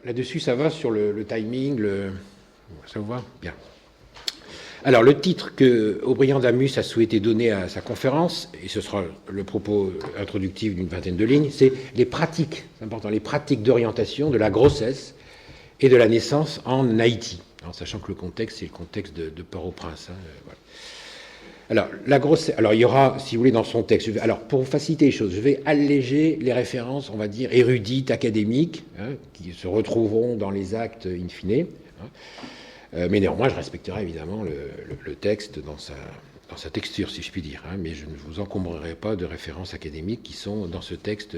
Là-dessus, ça va sur le timing, ça vous va? Bien. Alors, le titre que Aubryan-Damus a souhaité donner à sa conférence, et ce sera le propos introductif d'une vingtaine de lignes, c'est les pratiques, c'est important, les pratiques d'orientation de la grossesse et de la naissance en Haïti. En sachant que le contexte, c'est le contexte de Port-au-Prince. Voilà. Alors, il y aura, si vous voulez, dans son texte, alors, pour faciliter les choses, je vais alléger les références, on va dire, érudites, académiques, qui se retrouveront dans les actes in fine. Mais néanmoins, je respecterai évidemment le texte dans sa texture, si je puis dire. Mais je ne vous encombrerai pas de références académiques qui sont dans ce texte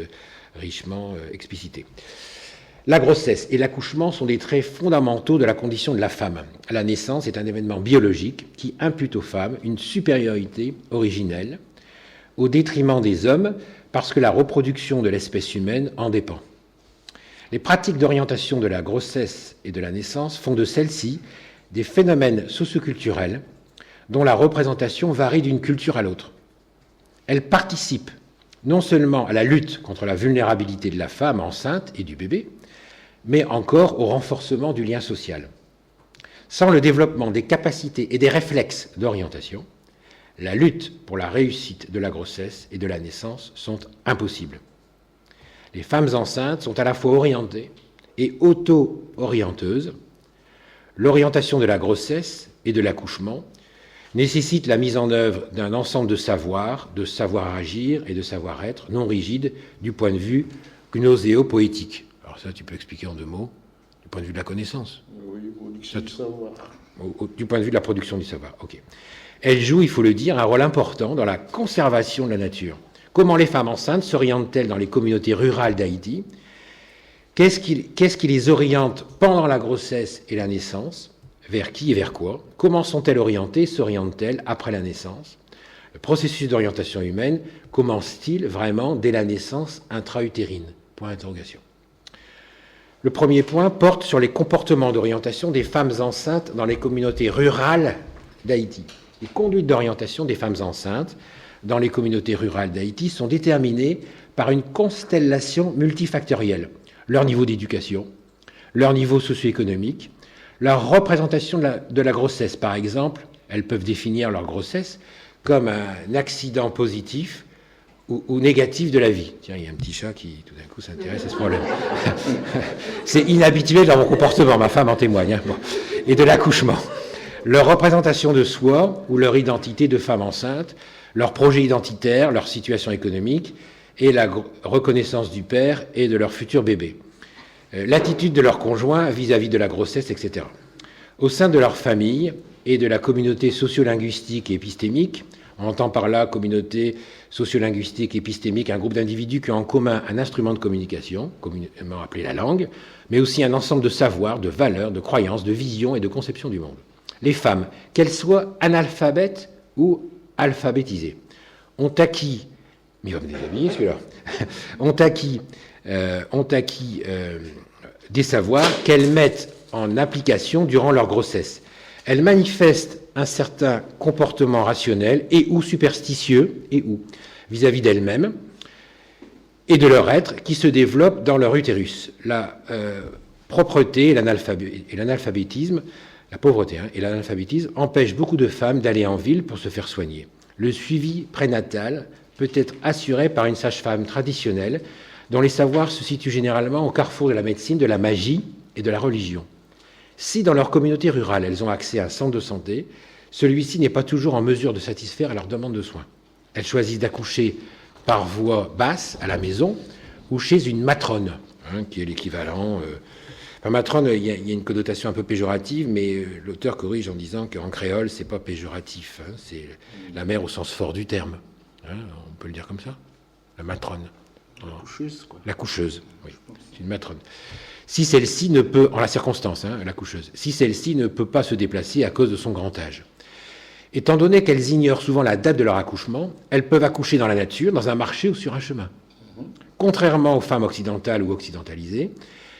richement explicités. La grossesse et l'accouchement sont des traits fondamentaux de la condition de la femme. La naissance est un événement biologique qui impute aux femmes une supériorité originelle au détriment des hommes parce que la reproduction de l'espèce humaine en dépend. Les pratiques d'orientation de la grossesse et de la naissance font de celles-ci des phénomènes socioculturels dont la représentation varie d'une culture à l'autre. Elles participent non seulement à la lutte contre la vulnérabilité de la femme enceinte et du bébé, mais encore au renforcement du lien social. Sans le développement des capacités et des réflexes d'orientation, la lutte pour la réussite de la grossesse et de la naissance sont impossibles. Les femmes enceintes sont à la fois orientées et auto-orienteuses. L'orientation de la grossesse et de l'accouchement nécessite la mise en œuvre d'un ensemble de savoir-agir et de savoir-être non rigides du point de vue gnoséo-poétique. Alors ça, tu peux expliquer en 2 mots, du point de vue de la connaissance. Oui, production du savoir. Du point de vue de la production du savoir, ok. Elle joue, il faut le dire, un rôle important dans la conservation de la nature. Comment les femmes enceintes s'orientent-elles dans les communautés rurales d'Haïti? Qu'est-ce qui les oriente pendant la grossesse et la naissance? Vers qui et vers quoi? Comment sont-elles orientées, s'orientent-elles après la naissance? Le processus d'orientation humaine commence-t-il vraiment dès la naissance intra-utérine? Point d'interrogation. Le premier point porte sur les comportements d'orientation des femmes enceintes dans les communautés rurales d'Haïti. Les conduites d'orientation des femmes enceintes dans les communautés rurales d'Haïti sont déterminées par une constellation multifactorielle. Leur niveau d'éducation, leur niveau socio-économique, leur représentation de la grossesse. Par exemple, elles peuvent définir leur grossesse comme un accident positif ou négatif de la vie. Tiens, il y a un petit chat qui, tout d'un coup, s'intéresse à ce problème. C'est inhabituel dans mon comportement, ma femme en témoigne. Bon. Et de l'accouchement. Leur représentation de soi ou leur identité de femme enceinte, leur projet identitaire, leur situation économique et la reconnaissance du père et de leur futur bébé. L'attitude de leur conjoint vis-à-vis de la grossesse, etc. Au sein de leur famille et de la communauté sociolinguistique et épistémique, on entend par là communauté sociolinguistique et épistémique, un groupe d'individus qui ont en commun un instrument de communication, communément appelé la langue, mais aussi un ensemble de savoirs, de valeurs, de croyances, de visions et de conceptions du monde. Les femmes, qu'elles soient analphabètes ou alphabétisées, ont acquis, mais il va me déshabiller celui-là, ont acquis des savoirs qu'elles mettent en application durant leur grossesse. Elles manifestent un certain comportement rationnel et ou superstitieux vis-à-vis d'elles-mêmes et de leur être qui se développe dans leur utérus. La propreté et l'analphabétisme, la pauvreté et l'analphabétisme empêchent beaucoup de femmes d'aller en ville pour se faire soigner. Le suivi prénatal peut être assuré par une sage-femme traditionnelle dont les savoirs se situent généralement au carrefour de la médecine, de la magie et de la religion. Si dans leur communauté rurale, elles ont accès à un centre de santé, celui-ci n'est pas toujours en mesure de satisfaire à leur demande de soins. Elles choisissent d'accoucher par voie basse à la maison ou chez une matrone, qui est l'équivalent. Matrone, il y a une connotation un peu péjorative, mais l'auteur corrige en disant qu'en créole, c'est pas péjoratif. C'est la mère au sens fort du terme. On peut le dire comme ça. La matrone. La coucheuse, quoi. La coucheuse, oui. C'est une matrone. Si celle-ci ne peut, en la circonstance, la coucheuse, si celle-ci ne peut pas se déplacer à cause de son grand âge. Étant donné qu'elles ignorent souvent la date de leur accouchement, elles peuvent accoucher dans la nature, dans un marché ou sur un chemin. Contrairement aux femmes occidentales ou occidentalisées,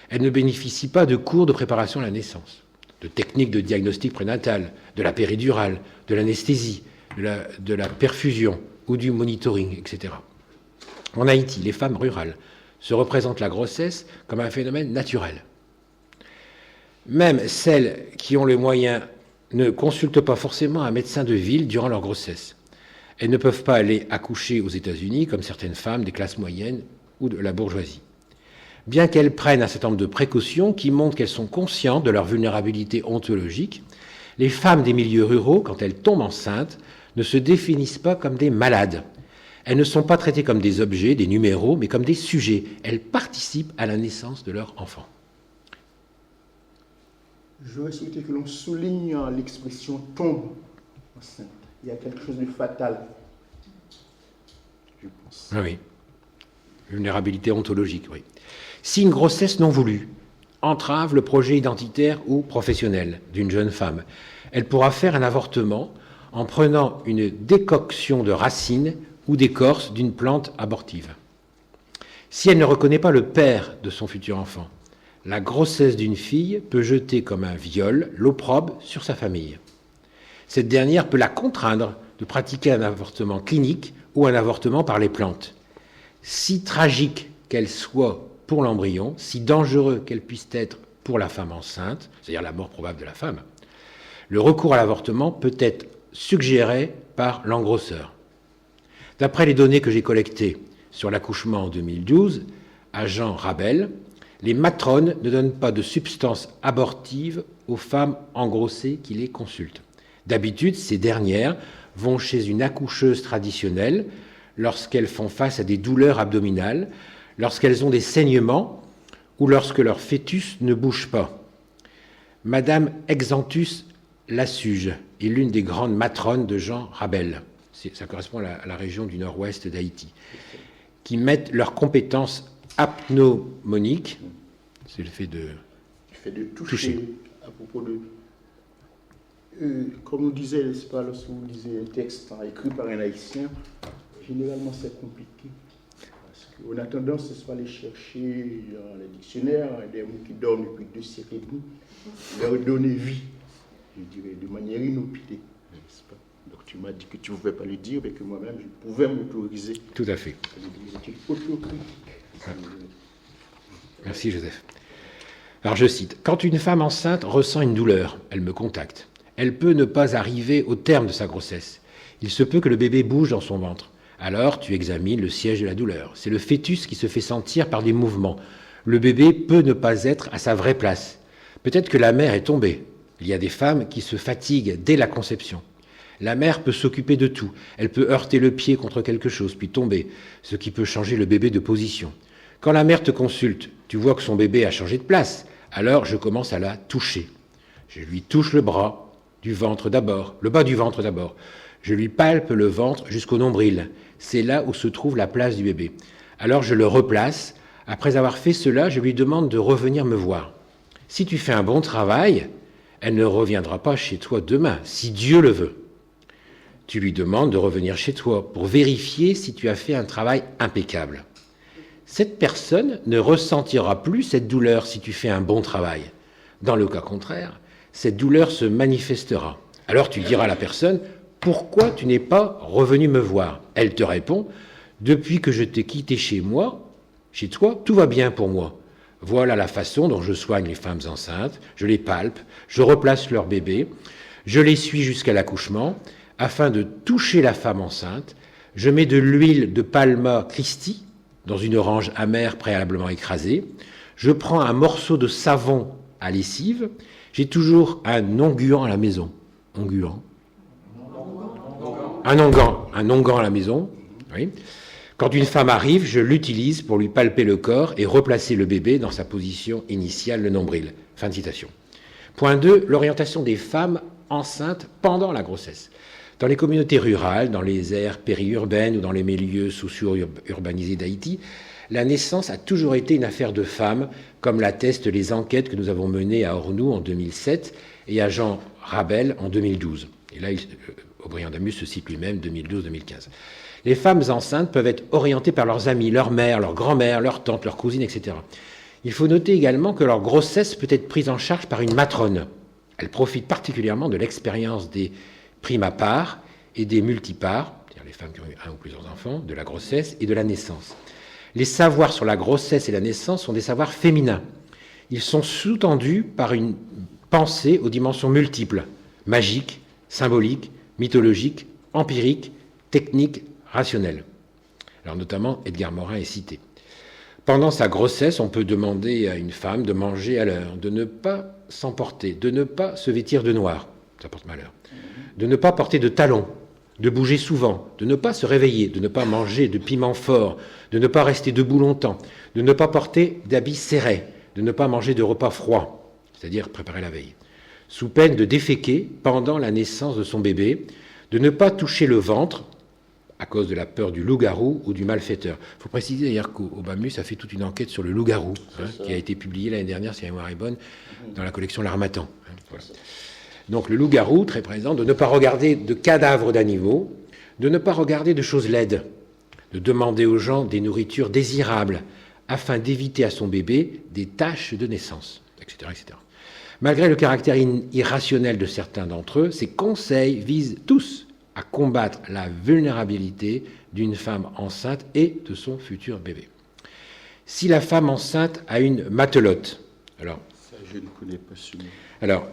elles ne bénéficient pas de cours de préparation à la naissance, de techniques de diagnostic prénatal, de la péridurale, de l'anesthésie, de la perfusion ou du monitoring, etc. En Haïti, les femmes rurales se représentent la grossesse comme un phénomène naturel. Même celles qui ont les moyens ne consultent pas forcément un médecin de ville durant leur grossesse. Elles ne peuvent pas aller accoucher aux États-Unis comme certaines femmes des classes moyennes ou de la bourgeoisie. Bien qu'elles prennent un certain nombre de précautions qui montrent qu'elles sont conscientes de leur vulnérabilité ontologique, les femmes des milieux ruraux, quand elles tombent enceintes, ne se définissent pas comme des malades. Elles ne sont pas traitées comme des objets, des numéros, mais comme des sujets. Elles participent à la naissance de leur enfant. J'aurais souhaité que l'on souligne l'expression « tombe enceinte ». Il y a quelque chose de fatal, je pense. Ah oui. Vulnérabilité ontologique, oui. Si une grossesse non voulue entrave le projet identitaire ou professionnel d'une jeune femme, elle pourra faire un avortement en prenant une décoction de racines ou d'écorce d'une plante abortive. Si elle ne reconnaît pas le père de son futur enfant, la grossesse d'une fille peut jeter comme un viol l'opprobre sur sa famille. Cette dernière peut la contraindre de pratiquer un avortement clinique ou un avortement par les plantes. Si tragique qu'elle soit pour l'embryon, si dangereux qu'elle puisse être pour la femme enceinte, c'est-à-dire la mort probable de la femme, le recours à l'avortement peut être suggéré par l'engrosseur. D'après les données que j'ai collectées sur l'accouchement en 2012, à Jean Rabel, les matrones ne donnent pas de substances abortives aux femmes engrossées qui les consultent. D'habitude, ces dernières vont chez une accoucheuse traditionnelle lorsqu'elles font face à des douleurs abdominales, lorsqu'elles ont des saignements ou lorsque leur fœtus ne bouge pas. Madame Exantus Lassuge est l'une des grandes matrones de Jean Rabel. Ça correspond à la région du nord-ouest d'Haïti, qui mettent leurs compétences apnomoniques, c'est le fait de toucher. À propos de... comme on disait, n'est-ce pas, lorsque vous lisez un texte écrit par un haïtien, généralement c'est compliqué. Parce qu'on a tendance, n'est-ce pas, à aller chercher dans les dictionnaires des mots qui dorment depuis 2 siècles et demi, leur donner vie, je dirais, de manière inopinée, n'est-ce pas? Donc tu m'as dit que tu ne pouvais pas le dire, mais que moi-même je pouvais m'autoriser. Tout à fait. C'est une autocritique. Merci Joseph. Alors je cite, « Quand une femme enceinte ressent une douleur, elle me contacte. Elle peut ne pas arriver au terme de sa grossesse. Il se peut que le bébé bouge dans son ventre. Alors tu examines le siège de la douleur. C'est le fœtus qui se fait sentir par des mouvements. Le bébé peut ne pas être à sa vraie place. Peut-être que la mère est tombée. Il y a des femmes qui se fatiguent dès la conception. La mère peut s'occuper de tout. Elle peut heurter le pied contre quelque chose, puis tomber, ce qui peut changer le bébé de position. Quand la mère te consulte, tu vois que son bébé a changé de place. Alors je commence à la toucher. Je lui touche le bras, du ventre d'abord, le bas du ventre d'abord. Je lui palpe le ventre jusqu'au nombril. C'est là où se trouve la place du bébé. Alors je le replace. Après avoir fait cela, je lui demande de revenir me voir. Si tu fais un bon travail, elle ne reviendra pas chez toi demain, si Dieu le veut. Tu lui demandes de revenir chez toi pour vérifier si tu as fait un travail impeccable. Cette personne ne ressentira plus cette douleur si tu fais un bon travail. Dans le cas contraire, cette douleur se manifestera. Alors tu diras à la personne, « Pourquoi tu n'es pas revenu me voir ?» Elle te répond, « Depuis que je t'ai quitté chez toi, tout va bien pour moi. Voilà la façon dont je soigne les femmes enceintes. Je les palpe, je replace leur bébé, je les suis jusqu'à l'accouchement. Afin de toucher la femme enceinte, je mets de l'huile de Palma Christi dans une orange amère préalablement écrasée. Je prends un morceau de savon à lessive. J'ai toujours un onguent à la maison. Onguent. Un onguent à la maison. Oui. Quand une femme arrive, je l'utilise pour lui palper le corps et replacer le bébé dans sa position initiale, le nombril. Fin de citation. Point 2, l'orientation des femmes enceintes pendant la grossesse. Dans les communautés rurales, dans les aires périurbaines ou dans les milieux socio-urbanisés d'Haïti, la naissance a toujours été une affaire de femmes, comme l'attestent les enquêtes que nous avons menées à Ornou en 2007 et à Jean Rabel en 2012. Et là, Aubrey Damus se cite lui-même 2012-2015. Les femmes enceintes peuvent être orientées par leurs amis, leur mère, leur grand-mère, leur tante, leur cousine, etc. Il faut noter également que leur grossesse peut être prise en charge par une matrone. Elle profite particulièrement de l'expérience des primapares et des multipares, c'est-à-dire les femmes qui ont eu un ou plusieurs enfants, de la grossesse et de la naissance. Les savoirs sur la grossesse et la naissance sont des savoirs féminins. Ils sont sous-tendus par une penser aux dimensions multiples, magiques, symboliques, mythologiques, empiriques, techniques, rationnelles. Alors notamment, Edgar Morin est cité. Pendant sa grossesse, on peut demander à une femme de manger à l'heure, de ne pas s'emporter, de ne pas se vêtir de noir, ça porte malheur, de ne pas porter de talons, de bouger souvent, de ne pas se réveiller, de ne pas manger de piment fort, de ne pas rester debout longtemps, de ne pas porter d'habits serrés, de ne pas manger de repas froids, c'est-à-dire préparer la veille, sous peine de déféquer pendant la naissance de son bébé, de ne pas toucher le ventre à cause de la peur du loup-garou ou du malfaiteur. Il faut préciser d'ailleurs qu'au BAMUS a fait toute une enquête sur le loup-garou, qui a été publiée l'année dernière, si la mémoire est bonne, dans la collection L'Harmattan. Voilà. Donc le loup-garou, très présent, de ne pas regarder de cadavres d'animaux, de ne pas regarder de choses laides, de demander aux gens des nourritures désirables, afin d'éviter à son bébé des taches de naissance, etc., etc. Malgré le caractère irrationnel de certains d'entre eux, ces conseils visent tous à combattre la vulnérabilité d'une femme enceinte et de son futur bébé. Si la femme enceinte a une matelote, alors... Ça, je ne connais pas ce mot. Alors,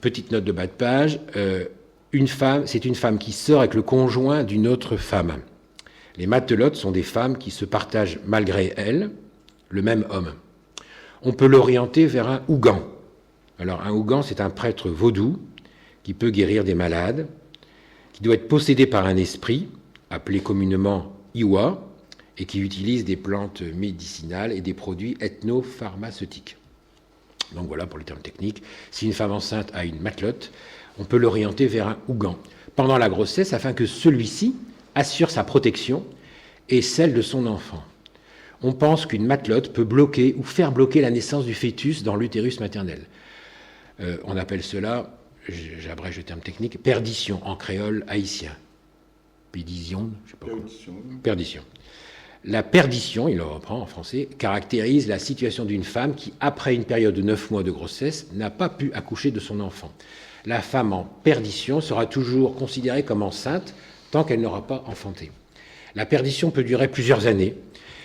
petite note de bas de page, c'est une femme qui sort avec le conjoint d'une autre femme. Les matelotes sont des femmes qui se partagent malgré elles le même homme. On peut l'orienter vers un ougan. Alors, un ougan, c'est un prêtre vaudou qui peut guérir des malades, qui doit être possédé par un esprit, appelé communément Iwa, et qui utilise des plantes médicinales et des produits ethnopharmaceutiques. Donc voilà pour les termes techniques. Si une femme enceinte a une matelote, on peut l'orienter vers un ougan pendant la grossesse afin que celui-ci assure sa protection et celle de son enfant. On pense qu'une matelote peut bloquer ou faire bloquer la naissance du fœtus dans l'utérus maternel. On appelle cela, j'abrège le terme technique, perdition en créole haïtien. Pédition, je sais pas quoi. Perdition. La perdition, il le reprend en français, caractérise la situation d'une femme qui, après une période de 9 mois de grossesse, n'a pas pu accoucher de son enfant. La femme en perdition sera toujours considérée comme enceinte tant qu'elle n'aura pas enfanté. La perdition peut durer plusieurs années.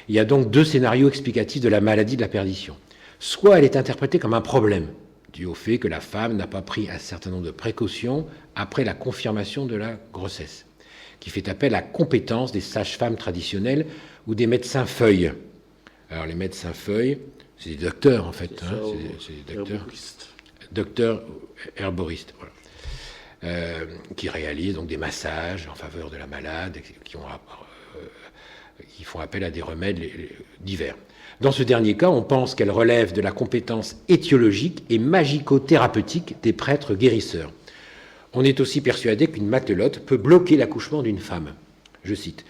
Il y a donc 2 scénarios explicatifs de la maladie de la perdition. Soit elle est interprétée comme un problème, dû au fait que la femme n'a pas pris un certain nombre de précautions après la confirmation de la grossesse, qui fait appel à la compétence des sages-femmes traditionnelles ou des médecins feuilles. Alors les médecins feuilles, c'est des docteurs en fait, c'est des docteurs, docteurs herboristes, voilà, qui réalisent donc des massages en faveur de la malade, qui font appel à des remèdes divers. Dans ce dernier cas, on pense qu'elle relève de la compétence étiologique et magico-thérapeutique des prêtres guérisseurs. On est aussi persuadé qu'une matelote peut bloquer l'accouchement d'une femme. Je cite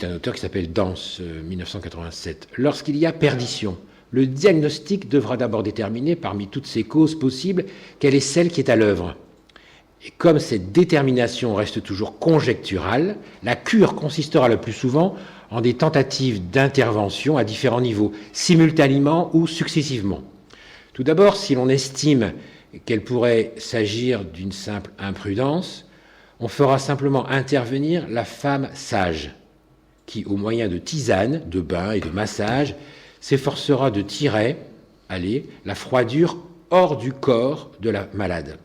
un auteur qui s'appelle Danse, 1987. « Lorsqu'il y a perdition, le diagnostic devra d'abord déterminer, parmi toutes ces causes possibles, quelle est celle qui est à l'œuvre. Et comme cette détermination reste toujours conjecturale, la cure consistera le plus souvent en des tentatives d'intervention à différents niveaux, simultanément ou successivement. Tout d'abord, si l'on estime qu'elle pourrait s'agir d'une simple imprudence, on fera simplement intervenir la femme sage, qui, au moyen de tisanes, de bains et de massages, s'efforcera de tirer, la froidure hors du corps de la malade.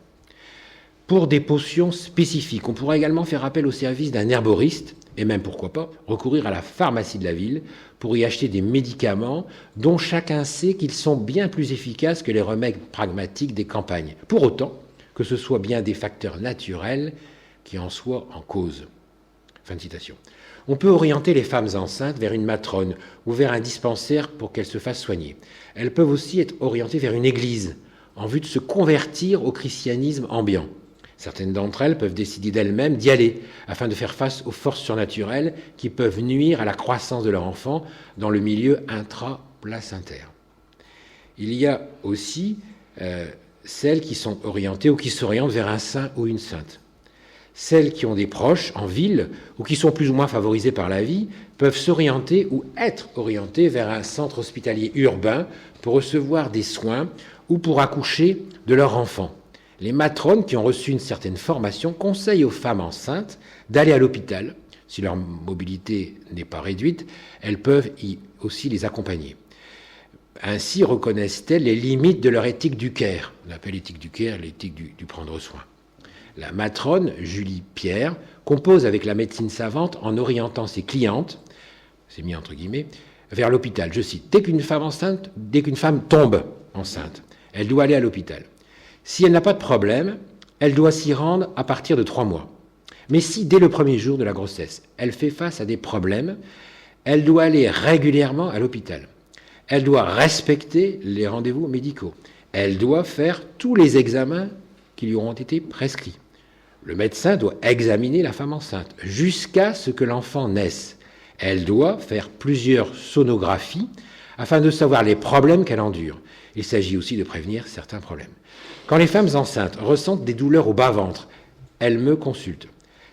Pour des potions spécifiques, on pourra également faire appel au service d'un herboriste, et même, pourquoi pas, recourir à la pharmacie de la ville pour y acheter des médicaments dont chacun sait qu'ils sont bien plus efficaces que les remèdes pragmatiques des campagnes, pour autant que ce soit bien des facteurs naturels qui en soient en cause. » Fin de citation. On peut orienter les femmes enceintes vers une matrone ou vers un dispensaire pour qu'elles se fassent soigner. Elles peuvent aussi être orientées vers une église en vue de se convertir au christianisme ambiant. Certaines d'entre elles peuvent décider d'elles-mêmes d'y aller afin de faire face aux forces surnaturelles qui peuvent nuire à la croissance de leur enfant dans le milieu intraplacentaire. Il y a aussi celles qui sont orientées ou qui s'orientent vers un saint ou une sainte. Celles qui ont des proches en ville ou qui sont plus ou moins favorisées par la vie peuvent s'orienter ou être orientées vers un centre hospitalier urbain pour recevoir des soins ou pour accoucher de leur enfant. Les matrones qui ont reçu une certaine formation conseillent aux femmes enceintes d'aller à l'hôpital. Si leur mobilité n'est pas réduite, elles peuvent y aussi les accompagner. Ainsi reconnaissent-elles les limites de leur éthique du care. On appelle l'éthique du care l'éthique du prendre soin. La matrone, Julie Pierre, compose avec la médecine savante en orientant ses clientes, c'est mis entre guillemets, vers l'hôpital. Je cite, dès qu'une femme tombe enceinte, elle doit aller à l'hôpital. Si elle n'a pas de problème, elle doit s'y rendre à partir de 3 mois. Mais si, dès le premier jour de la grossesse, elle fait face à des problèmes, elle doit aller régulièrement à l'hôpital. Elle doit respecter les rendez-vous médicaux. Elle doit faire tous les examens qui lui auront été prescrits. Le médecin doit examiner la femme enceinte jusqu'à ce que l'enfant naisse. Elle doit faire plusieurs sonographies afin de savoir les problèmes qu'elle endure. Il s'agit aussi de prévenir certains problèmes. Quand les femmes enceintes ressentent des douleurs au bas-ventre, elles me consultent.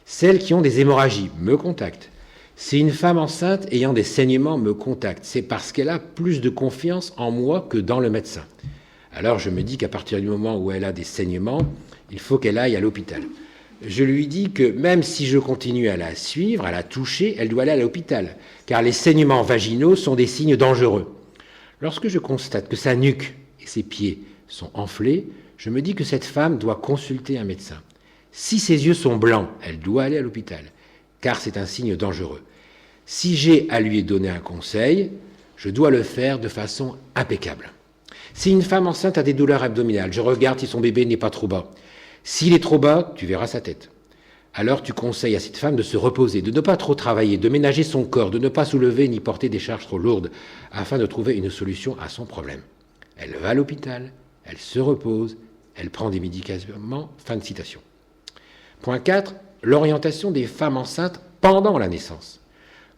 Celles qui ont des hémorragies me contactent. Si une femme enceinte ayant des saignements me contacte, c'est parce qu'elle a plus de confiance en moi que dans le médecin. Alors je me dis qu'à partir du moment où elle a des saignements, il faut qu'elle aille à l'hôpital. Je lui dis que même si je continue à la suivre, à la toucher, elle doit aller à l'hôpital, car les saignements vaginaux sont des signes dangereux. Lorsque je constate que sa nuque et ses pieds sont enflés, je me dis que cette femme doit consulter un médecin. Si ses yeux sont blancs, elle doit aller à l'hôpital, car c'est un signe dangereux. Si j'ai à lui donner un conseil, je dois le faire de façon impeccable. Si une femme enceinte a des douleurs abdominales, je regarde si son bébé n'est pas trop bas. S'il est trop bas, tu verras sa tête. Alors tu conseilles à cette femme de se reposer, de ne pas trop travailler, de ménager son corps, de ne pas soulever ni porter des charges trop lourdes, afin de trouver une solution à son problème. Elle va à l'hôpital, elle se repose, elle prend des médicaments. Fin de citation. Point 4. L'orientation des femmes enceintes pendant la naissance.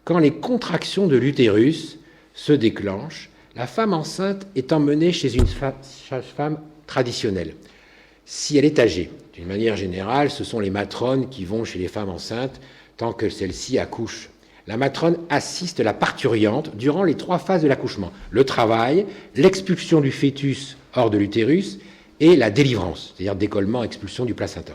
Quand les contractions de l'utérus se déclenchent, la femme enceinte est emmenée chez une sage-femme traditionnelle. Si elle est âgée, d'une manière générale, ce sont les matrones qui vont chez les femmes enceintes tant que celles-ci accouchent. La matrone assiste la parturiente durant les 3 phases de l'accouchement. Le travail, l'expulsion du fœtus hors de l'utérus et la délivrance, c'est-à-dire décollement, expulsion du placenta.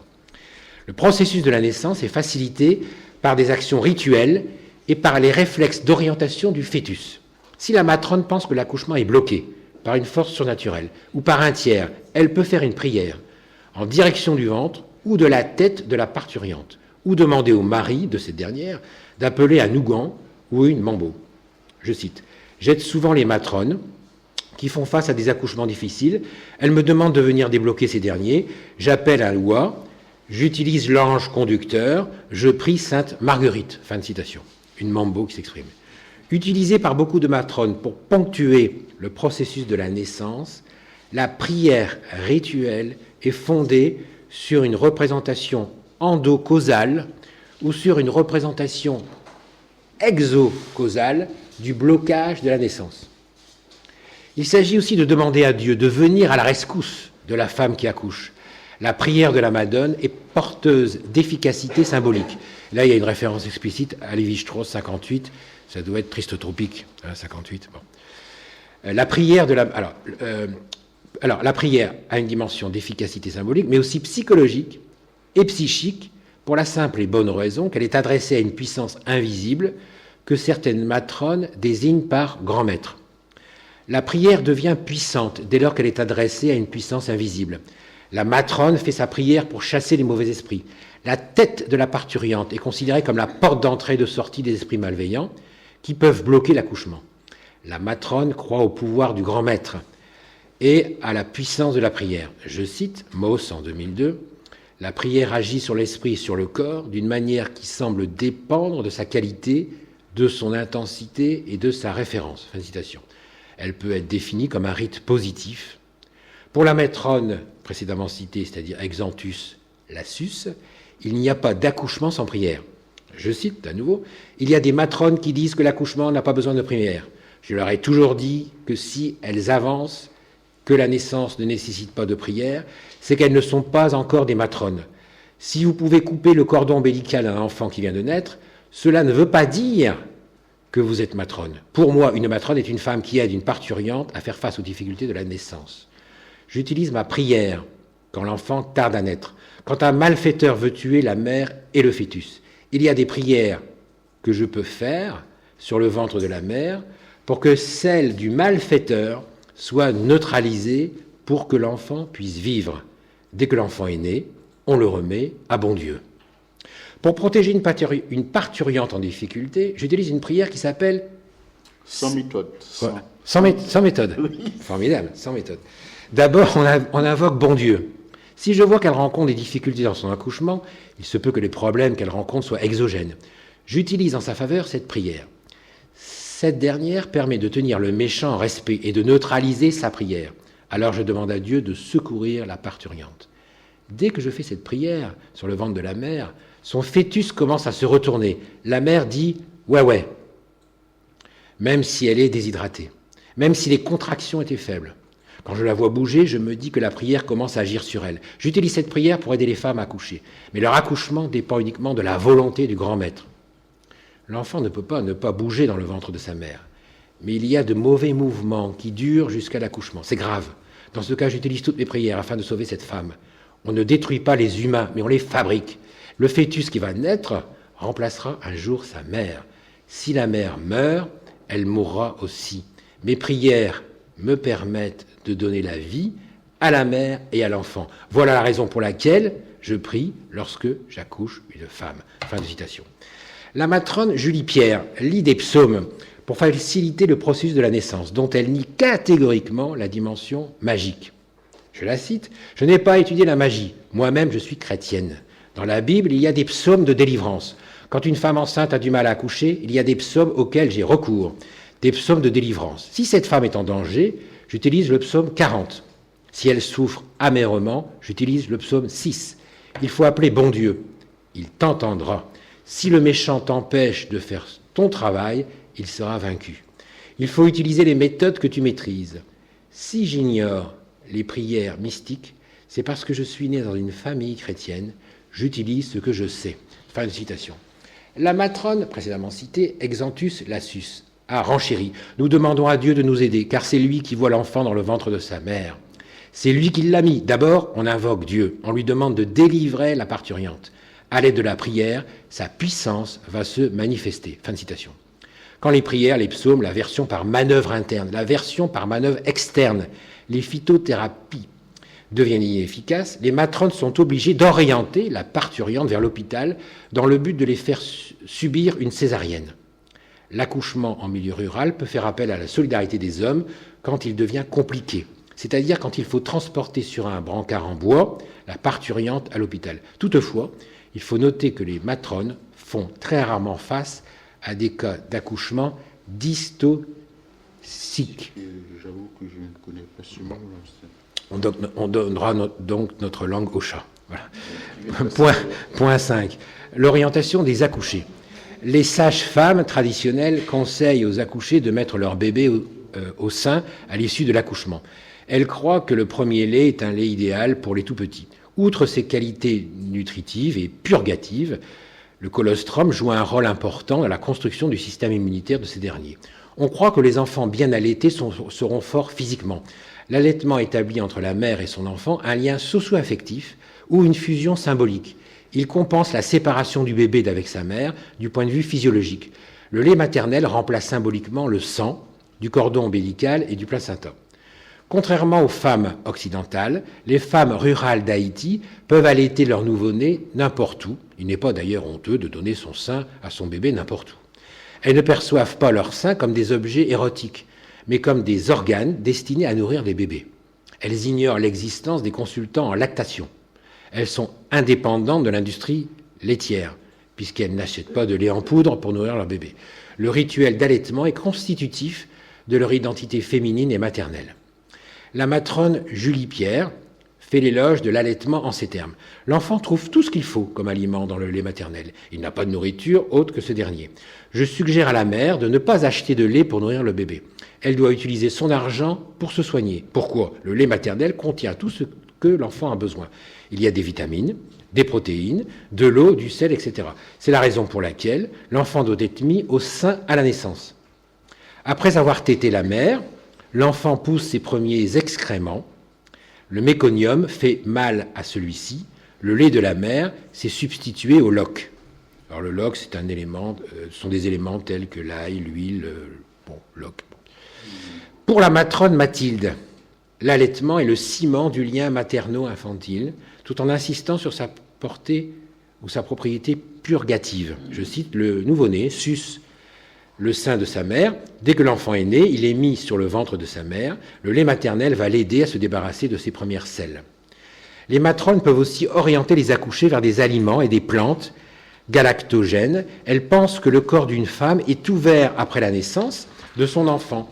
Le processus de la naissance est facilité par des actions rituelles et par les réflexes d'orientation du fœtus. Si la matrone pense que l'accouchement est bloqué par une force surnaturelle ou par un tiers, elle peut faire une prière en direction du ventre ou de la tête de la parturiente, ou demander au mari de cette dernière d'appeler un ougan ou une mambo. Je cite, « J'aide souvent les matrones qui font face à des accouchements difficiles. Elles me demandent de venir débloquer ces derniers. J'appelle un oua, j'utilise l'ange conducteur, je prie Sainte Marguerite. » Fin de citation. Une mambo qui s'exprime. Utilisée par beaucoup de matrones pour ponctuer le processus de la naissance, la prière rituelle est fondée sur une représentation endocausale ou sur une représentation exocausale du blocage de la naissance. Il s'agit aussi de demander à Dieu de venir à la rescousse de la femme qui accouche. La prière de la Madone est porteuse d'efficacité symbolique. Là, il y a une référence explicite à Lévi-Strauss 58, ça doit être Tristotropique, 58. Bon. La prière de la... Alors, la prière a une dimension d'efficacité symbolique, mais aussi psychologique et psychique, pour la simple et bonne raison qu'elle est adressée à une puissance invisible que certaines matrones désignent par grand maître. La prière devient puissante dès lors qu'elle est adressée à une puissance invisible. La matrone fait sa prière pour chasser les mauvais esprits. La tête de la parturiente est considérée comme la porte d'entrée et de sortie des esprits malveillants qui peuvent bloquer l'accouchement. La matrone croit au pouvoir du grand maître et à la puissance de la prière. Je cite Mauss en 2002, « La prière agit sur l'esprit et sur le corps d'une manière qui semble dépendre de sa qualité, de son intensité et de sa référence. » Fin de citation. Elle peut être définie comme un rite positif. Pour la matrone précédemment citée, c'est-à-dire Exantus Lassus, il n'y a pas d'accouchement sans prière. Je cite à nouveau, « Il y a des matrones qui disent que l'accouchement n'a pas besoin de prière. Je leur ai toujours dit que si elles avancent que la naissance ne nécessite pas de prière, c'est qu'elles ne sont pas encore des matrones. Si vous pouvez couper le cordon ombilical d'un enfant qui vient de naître, cela ne veut pas dire que vous êtes matrone. Pour moi, une matrone est une femme qui aide une parturiente à faire face aux difficultés de la naissance. J'utilise ma prière quand l'enfant tarde à naître, quand un malfaiteur veut tuer la mère et le fœtus. Il y a des prières que je peux faire sur le ventre de la mère pour que celle du malfaiteur soit neutralisée pour que l'enfant puisse vivre. Dès que l'enfant est né, on le remet à bon Dieu. Pour protéger une parturiente en difficulté, j'utilise une prière qui s'appelle... Sans méthode. Sans méthode. Oui. Formidable, sans méthode. D'abord, on invoque bon Dieu. Si je vois qu'elle rencontre des difficultés dans son accouchement, il se peut que les problèmes qu'elle rencontre soient exogènes. J'utilise en sa faveur cette prière. Cette dernière permet de tenir le méchant en respect et de neutraliser sa prière. Alors je demande à Dieu de secourir la parturiente. Dès que je fais cette prière sur le ventre de la mère, son fœtus commence à se retourner. La mère dit « ouais », même si elle est déshydratée, même si les contractions étaient faibles. Quand je la vois bouger, je me dis que la prière commence à agir sur elle. J'utilise cette prière pour aider les femmes à accoucher. Mais leur accouchement dépend uniquement de la volonté du grand maître. L'enfant ne peut pas ne pas bouger dans le ventre de sa mère. Mais il y a de mauvais mouvements qui durent jusqu'à l'accouchement. C'est grave. Dans ce cas, j'utilise toutes mes prières afin de sauver cette femme. On ne détruit pas les humains, mais on les fabrique. Le fœtus qui va naître remplacera un jour sa mère. Si la mère meurt, elle mourra aussi. Mes prières me permettent de donner la vie à la mère et à l'enfant. Voilà la raison pour laquelle je prie lorsque j'accouche une femme. Fin de citation. La matrone Julie Pierre lit des psaumes pour faciliter le processus de la naissance, dont elle nie catégoriquement la dimension magique. Je la cite, « Je n'ai pas étudié la magie. Moi-même, je suis chrétienne. Dans la Bible, il y a des psaumes de délivrance. Quand une femme enceinte a du mal à accoucher, il y a des psaumes auxquels j'ai recours, des psaumes de délivrance. Si cette femme est en danger, j'utilise le psaume 40. Si elle souffre amèrement, j'utilise le psaume 6. Il faut appeler bon Dieu. Il t'entendra. Si le méchant t'empêche de faire ton travail, il sera vaincu. Il faut utiliser les méthodes que tu maîtrises. Si j'ignore les prières mystiques, c'est parce que je suis né dans une famille chrétienne. J'utilise ce que je sais. » Fin de citation. La matrone, précédemment citée, Exantus Lassus, a renchéri. Nous demandons à Dieu de nous aider, car c'est lui qui voit l'enfant dans le ventre de sa mère. C'est lui qui l'a mis. D'abord, on invoque Dieu. On lui demande de délivrer la parturiente. À l'aide de la prière, sa puissance va se manifester. Fin de citation. Quand les prières, les psaumes, la version par manœuvre interne, la version par manœuvre externe, les phytothérapies deviennent inefficaces, les matrones sont obligées d'orienter la parturiente vers l'hôpital dans le but de les faire subir une césarienne. L'accouchement en milieu rural peut faire appel à la solidarité des hommes quand il devient compliqué, c'est-à-dire quand il faut transporter sur un brancard en bois la parturiente à l'hôpital. Toutefois, il faut noter que les matrones font très rarement face à des cas d'accouchement dystociques. J'avoue que je ne connais pas ce mot. On donnera donc notre langue au chat. Voilà. Point 5. L'orientation des accouchés. Les sages-femmes traditionnelles conseillent aux accouchés de mettre leur bébé au sein à l'issue de l'accouchement. Elles croient que le premier lait est un lait idéal pour les tout-petits. Outre ses qualités nutritives et purgatives, le colostrum joue un rôle important dans la construction du système immunitaire de ces derniers. On croit que les enfants bien allaités seront forts physiquement. L'allaitement établit entre la mère et son enfant un lien socio-affectif ou une fusion symbolique. Il compense la séparation du bébé d'avec sa mère du point de vue physiologique. Le lait maternel remplace symboliquement le sang, du cordon ombilical et du placenta. Contrairement aux femmes occidentales, les femmes rurales d'Haïti peuvent allaiter leur nouveau-né n'importe où. Il n'est pas d'ailleurs honteux de donner son sein à son bébé n'importe où. Elles ne perçoivent pas leur sein comme des objets érotiques, mais comme des organes destinés à nourrir des bébés. Elles ignorent l'existence des consultants en lactation. Elles sont indépendantes de l'industrie laitière, puisqu'elles n'achètent pas de lait en poudre pour nourrir leur bébé. Le rituel d'allaitement est constitutif de leur identité féminine et maternelle. La matrone Julie Pierre fait l'éloge de l'allaitement en ces termes. L'enfant trouve tout ce qu'il faut comme aliment dans le lait maternel. Il n'a pas de nourriture autre que ce dernier. Je suggère à la mère de ne pas acheter de lait pour nourrir le bébé. Elle doit utiliser son argent pour se soigner. Pourquoi ? Le lait maternel contient tout ce que l'enfant a besoin. Il y a des vitamines, des protéines, de l'eau, du sel, etc. C'est la raison pour laquelle l'enfant doit être mis au sein à la naissance. Après avoir tété la mère, l'enfant pousse ses premiers excréments. Le méconium fait mal à celui-ci. Le lait de la mère s'est substitué au loch. Alors le loch, c'est un élément, ce sont des éléments tels que l'ail, l'huile, loch. Pour la matrone Mathilde, l'allaitement est le ciment du lien materno-infantile, tout en insistant sur sa portée ou sa propriété purgative. Je cite, le nouveau-né suce le sein de sa mère. Dès que l'enfant est né, il est mis sur le ventre de sa mère. Le lait maternel va l'aider à se débarrasser de ses premières selles. Les matrones peuvent aussi orienter les accouchés vers des aliments et des plantes galactogènes. Elles pensent que le corps d'une femme est ouvert après la naissance de son enfant.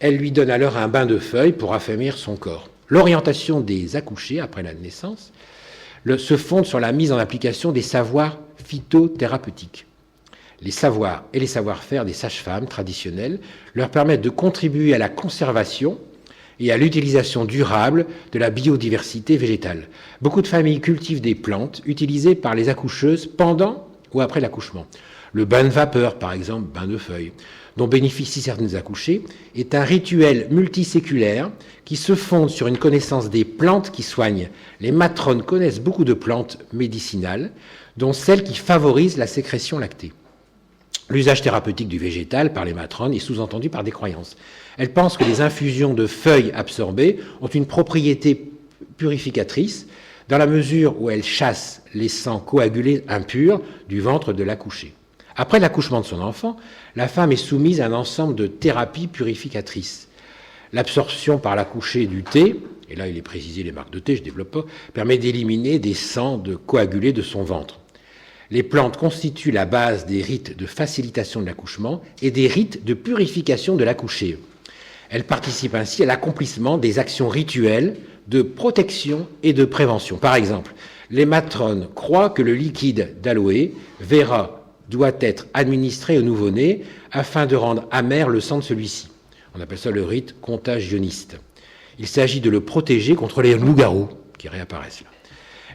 Elles lui donnent alors un bain de feuilles pour affermir son corps. L'orientation des accouchés après la naissance se fonde sur la mise en application des savoirs phytothérapeutiques. Les savoirs et les savoir-faire des sages-femmes traditionnelles leur permettent de contribuer à la conservation et à l'utilisation durable de la biodiversité végétale. Beaucoup de familles cultivent des plantes utilisées par les accoucheuses pendant ou après l'accouchement. Le bain de vapeur, par exemple, bain de feuilles, dont bénéficient certaines accouchées, est un rituel multiséculaire qui se fonde sur une connaissance des plantes qui soignent. Les matrones connaissent beaucoup de plantes médicinales, dont celles qui favorisent la sécrétion lactée. L'usage thérapeutique du végétal par les matrones est sous-entendu par des croyances. Elles pensent que les infusions de feuilles absorbées ont une propriété purificatrice dans la mesure où elles chassent les sangs coagulés impurs du ventre de l'accouché. Après l'accouchement de son enfant, la femme est soumise à un ensemble de thérapies purificatrices. L'absorption par l'accouché du thé, et là il est précisé les marques de thé, je ne développe pas, permet d'éliminer des sangs coagulés de son ventre. Les plantes constituent la base des rites de facilitation de l'accouchement et des rites de purification de l'accouché. Elles participent ainsi à l'accomplissement des actions rituelles de protection et de prévention. Par exemple, les matrones croient que le liquide d'aloe vera doit être administré au nouveau-né afin de rendre amer le sang de celui-ci. On appelle ça le rite contagionniste. Il s'agit de le protéger contre les loups-garous qui réapparaissent là.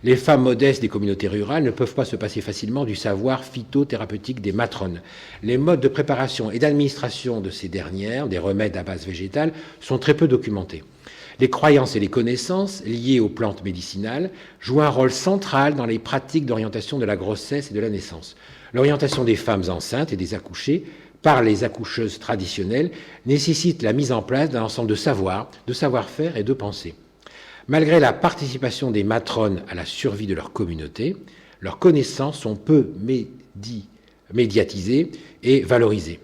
Les femmes modestes des communautés rurales ne peuvent pas se passer facilement du savoir phytothérapeutique des matrones. Les modes de préparation et d'administration de ces dernières, des remèdes à base végétale, sont très peu documentés. Les croyances et les connaissances liées aux plantes médicinales jouent un rôle central dans les pratiques d'orientation de la grossesse et de la naissance. L'orientation des femmes enceintes et des accouchées par les accoucheuses traditionnelles nécessite la mise en place d'un ensemble de savoirs, de savoir-faire et de pensées. Malgré la participation des matrones à la survie de leur communauté, leurs connaissances sont peu médiatisées et valorisées.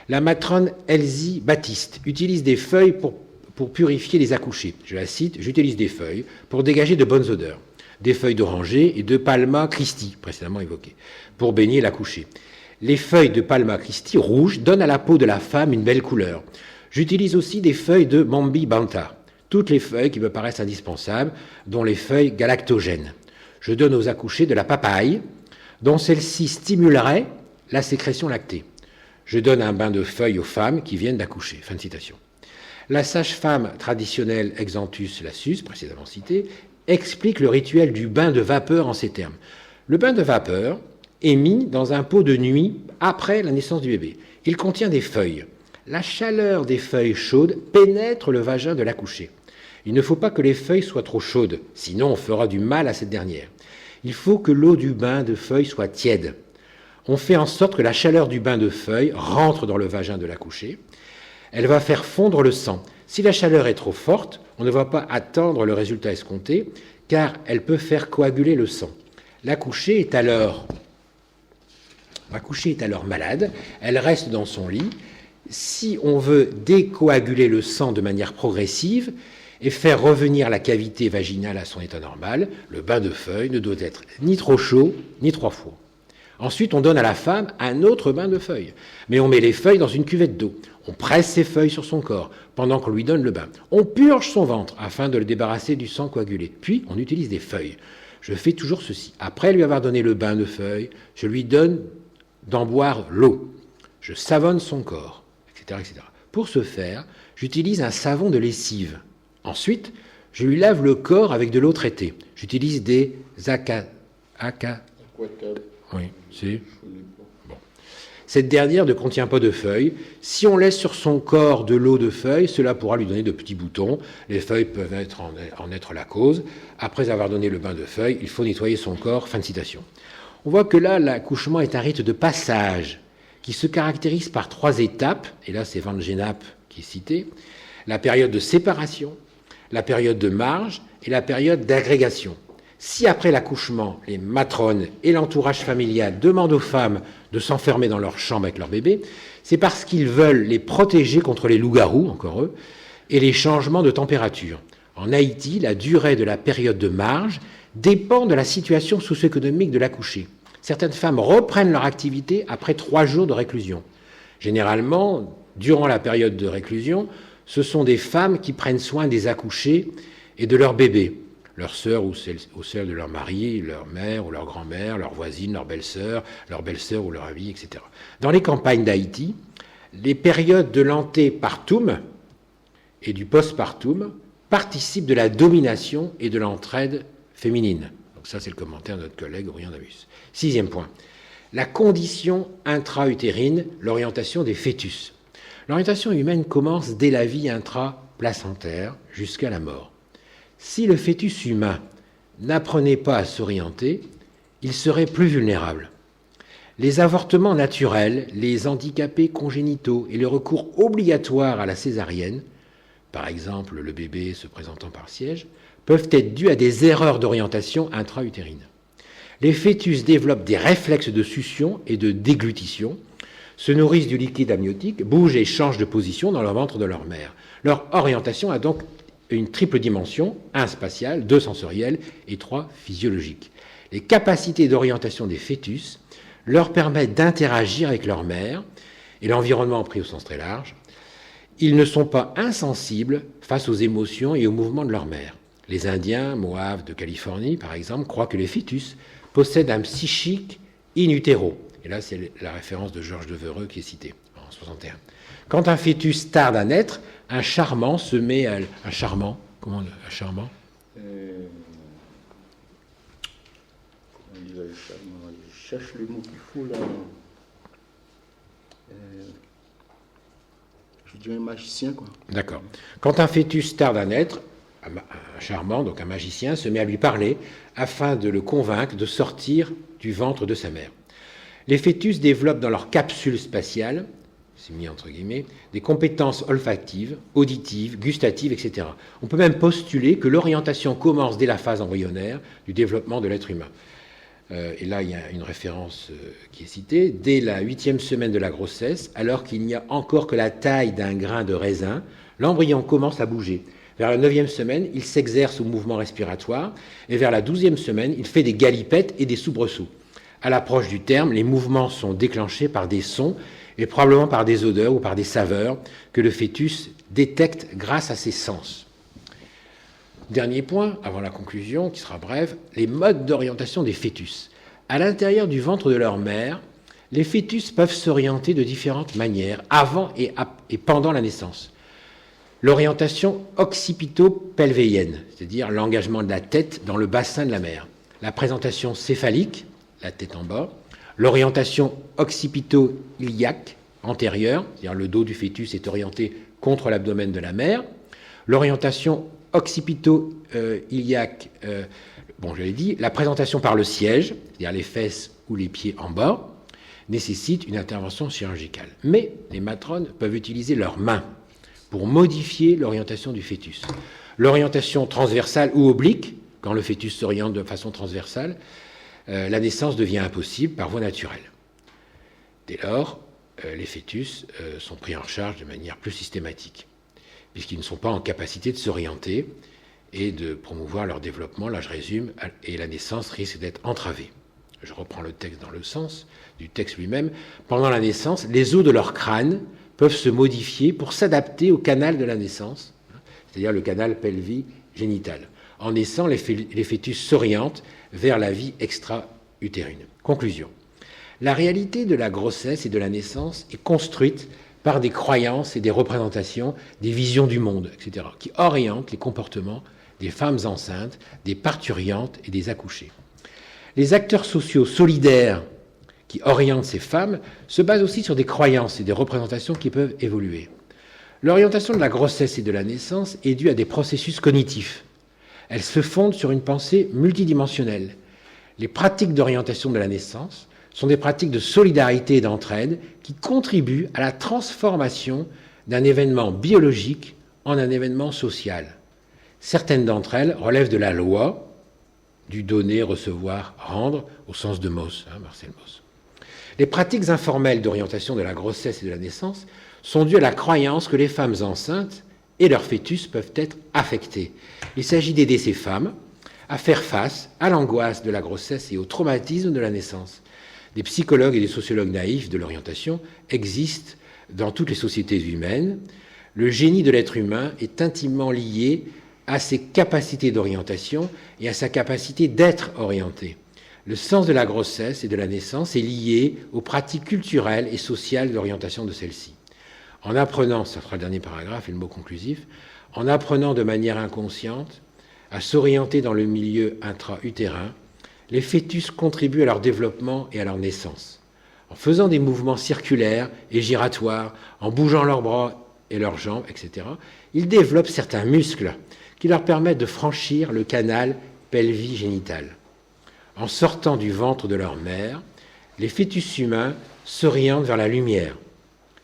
La matrone Elsie Baptiste utilise des feuilles pour purifier les accouchés. Je la cite, « J'utilise des feuilles pour dégager de bonnes odeurs. Des feuilles d'oranger et de Palma Christi, précédemment évoquées, pour baigner l'accouché. Les feuilles de Palma Christi rouges donnent à la peau de la femme une belle couleur. J'utilise aussi des feuilles de Mambi Banta, toutes les feuilles qui me paraissent indispensables, dont les feuilles galactogènes. Je donne aux accouchés de la papaye, dont celle-ci stimulerait la sécrétion lactée. Je donne un bain de feuilles aux femmes qui viennent d'accoucher. » Fin de citation. La sage-femme traditionnelle Exanthus Lassus, précédemment citée, explique le rituel du bain de vapeur en ces termes. Le bain de vapeur est mis dans un pot de nuit après la naissance du bébé. Il contient des feuilles. La chaleur des feuilles chaudes pénètre le vagin de l'accouché. Il ne faut pas que les feuilles soient trop chaudes, sinon on fera du mal à cette dernière. Il faut que l'eau du bain de feuilles soit tiède. On fait en sorte que la chaleur du bain de feuilles rentre dans le vagin de l'accouché. Elle va faire fondre le sang. Si la chaleur est trop forte, on ne va pas attendre le résultat escompté, car elle peut faire coaguler le sang. L'accouchée est alors malade, elle reste dans son lit. Si on veut décoaguler le sang de manière progressive et faire revenir la cavité vaginale à son état normal, le bain de feuilles ne doit être ni trop chaud, ni trop froid. Ensuite, on donne à la femme un autre bain de feuilles, mais on met les feuilles dans une cuvette d'eau. On presse ces feuilles sur son corps pendant qu'on lui donne le bain. On purge son ventre afin de le débarrasser du sang coagulé. Puis, on utilise des feuilles. Je fais toujours ceci. Après lui avoir donné le bain de feuilles, je lui donne d'en boire l'eau. Je savonne son corps, etc., etc. Pour ce faire, j'utilise un savon de lessive. Ensuite, je lui lave le corps avec de l'eau traitée. J'utilise des oui, c'est... Bon. Cette dernière ne contient pas de feuilles. Si on laisse sur son corps de l'eau de feuilles, cela pourra lui donner de petits boutons. Les feuilles peuvent en être la cause. Après avoir donné le bain de feuilles, il faut nettoyer son corps. Fin de citation. On voit que là, l'accouchement est un rite de passage qui se caractérise par 3 étapes. Et là, c'est Van Gennep qui est cité. la période de séparation, la période de marge et la période d'agrégation. Si après l'accouchement, les matrones et l'entourage familial demandent aux femmes de s'enfermer dans leur chambre avec leur bébé, c'est parce qu'ils veulent les protéger contre les loups-garous, encore eux, et les changements de température. En Haïti, la durée de la période de marge dépend de la situation socio-économique de l'accouché. Certaines femmes reprennent leur activité après 3 jours de réclusion. Généralement, durant la période de réclusion, ce sont des femmes qui prennent soin des accouchés et de leurs bébés, leur sœur ou celle de leur mari, leur mère ou leur grand-mère, leur voisine, leur belle-sœur ou leur amie, etc. Dans les campagnes d'Haïti, les périodes de l'antépartum et du postpartum participent de la domination et de l'entraide féminine. Donc ça, c'est le commentaire de notre collègue Aurélien Damus. 6e point, la condition intra-utérine, l'orientation des fœtus. L'orientation humaine commence dès la vie intraplacentaire jusqu'à la mort. Si le fœtus humain n'apprenait pas à s'orienter, il serait plus vulnérable. Les avortements naturels, les handicapés congénitaux et le recours obligatoire à la césarienne, par exemple le bébé se présentant par siège, peuvent être dus à des erreurs d'orientation intra-utérine. Les fœtus développent des réflexes de succion et de déglutition, se nourrissent du liquide amniotique, bougent et changent de position dans le ventre de leur mère. Leur orientation a donc une triple dimension, 1 spatiale, 2 sensorielle et 3 physiologique. Les capacités d'orientation des fœtus leur permettent d'interagir avec leur mère et l'environnement pris au sens très large. Ils ne sont pas insensibles face aux émotions et aux mouvements de leur mère. Les Indiens, Moaves de Californie, par exemple, croient que les fœtus possèdent un psychique in utero. Et là, c'est la référence de Georges Devereux qui est citée en 61. Quand un fœtus tarde à naître, un charmant se met à... Un charmant. Comment un charmant Comment dire le charmant? Je cherche le mot qu'il faut là. Je dirais un magicien, quoi. D'accord. Quand un fœtus tarde à naître, un charmant, donc un magicien, se met à lui parler afin de le convaincre de sortir du ventre de sa mère. Les fœtus développent dans leur capsule spatiale, c'est mis entre guillemets, des compétences olfactives, auditives, gustatives, etc. On peut même postuler que l'orientation commence dès la phase embryonnaire du développement de l'être humain. Et là, il y a une référence qui est citée. Dès la 8e semaine de la grossesse, alors qu'il n'y a encore que la taille d'un grain de raisin, l'embryon commence à bouger. Vers la 9e semaine, il s'exerce au mouvement respiratoire, et vers la 12e semaine, il fait des galipettes et des soubresauts. À l'approche du terme, les mouvements sont déclenchés par des sons et probablement par des odeurs ou par des saveurs que le fœtus détecte grâce à ses sens. Dernier point, avant la conclusion, qui sera brève, les modes d'orientation des fœtus. À l'intérieur du ventre de leur mère, les fœtus peuvent s'orienter de différentes manières, avant et pendant la naissance. L'orientation occipito-pelvéienne, c'est-à-dire l'engagement de la tête dans le bassin de la mère. La présentation céphalique, la tête en bas. L'orientation occipito-iliaque, antérieure, c'est-à-dire le dos du fœtus est orienté contre l'abdomen de la mère. L'orientation occipito-iliaque, je l'ai dit, la présentation par le siège, c'est-à-dire les fesses ou les pieds en bas, nécessite une intervention chirurgicale. Mais les matrones peuvent utiliser leurs mains pour modifier l'orientation du fœtus. L'orientation transversale ou oblique, quand le fœtus s'oriente de façon transversale, la naissance devient impossible par voie naturelle. Dès lors, les fœtus sont pris en charge de manière plus systématique, puisqu'ils ne sont pas en capacité de s'orienter et de promouvoir leur développement. Là, je résume, et la naissance risque d'être entravée. Je reprends le texte dans le sens du texte lui-même. Pendant la naissance, les os de leur crâne peuvent se modifier pour s'adapter au canal de la naissance, c'est-à-dire le canal pelvi-génital. En naissant, les fœtus s'orientent vers la vie extra-utérine. Conclusion. La réalité de la grossesse et de la naissance est construite par des croyances et des représentations, des visions du monde, etc., qui orientent les comportements des femmes enceintes, des parturientes et des accouchées. Les acteurs sociaux solidaires qui orientent ces femmes se basent aussi sur des croyances et des représentations qui peuvent évoluer. L'orientation de la grossesse et de la naissance est due à des processus cognitifs. Elle se fonde sur une pensée multidimensionnelle. Les pratiques d'orientation de la naissance sont des pratiques de solidarité et d'entraide qui contribuent à la transformation d'un événement biologique en un événement social. Certaines d'entre elles relèvent de la loi, du donner, recevoir, rendre, au sens de Mauss, Marcel Mauss. Les pratiques informelles d'orientation de la grossesse et de la naissance sont dues à la croyance que les femmes enceintes et leurs fœtus peuvent être affectés. Il s'agit d'aider ces femmes à faire face à l'angoisse de la grossesse et au traumatisme de la naissance. Des psychologues et des sociologues naïfs de l'orientation existent dans toutes les sociétés humaines. Le génie de l'être humain est intimement lié à ses capacités d'orientation et à sa capacité d'être orienté. Le sens de la grossesse et de la naissance est lié aux pratiques culturelles et sociales d'orientation de celle-ci. En apprenant, ça sera le dernier paragraphe et le mot conclusif, en apprenant de manière inconsciente à s'orienter dans le milieu intra-utérin, les fœtus contribuent à leur développement et à leur naissance. En faisant des mouvements circulaires et giratoires, en bougeant leurs bras et leurs jambes, etc., ils développent certains muscles qui leur permettent de franchir le canal pelvigénital. En sortant du ventre de leur mère, les fœtus humains s'orientent vers la lumière.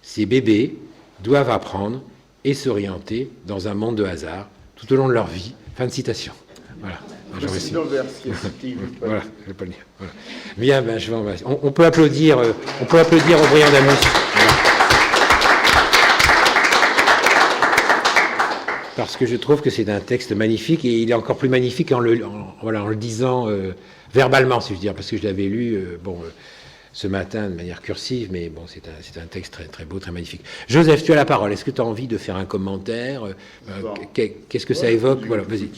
Ces bébés doivent apprendre et s'orienter dans un monde de hasard tout au long de leur vie. Fin de citation. Voilà. Voilà, je vais pas le dire. Voilà. Bien, on peut applaudir Aubryan Damus. Voilà. Parce que je trouve que c'est un texte magnifique et il est encore plus magnifique en le disant verbalement, si je veux dire, parce que je l'avais lu ce matin de manière cursive, mais bon, c'est un texte très, très beau, très magnifique. Joseph, tu as la parole. Est-ce que tu as envie de faire un commentaire? Qu'est-ce que ça évoque? Voilà, vas-y.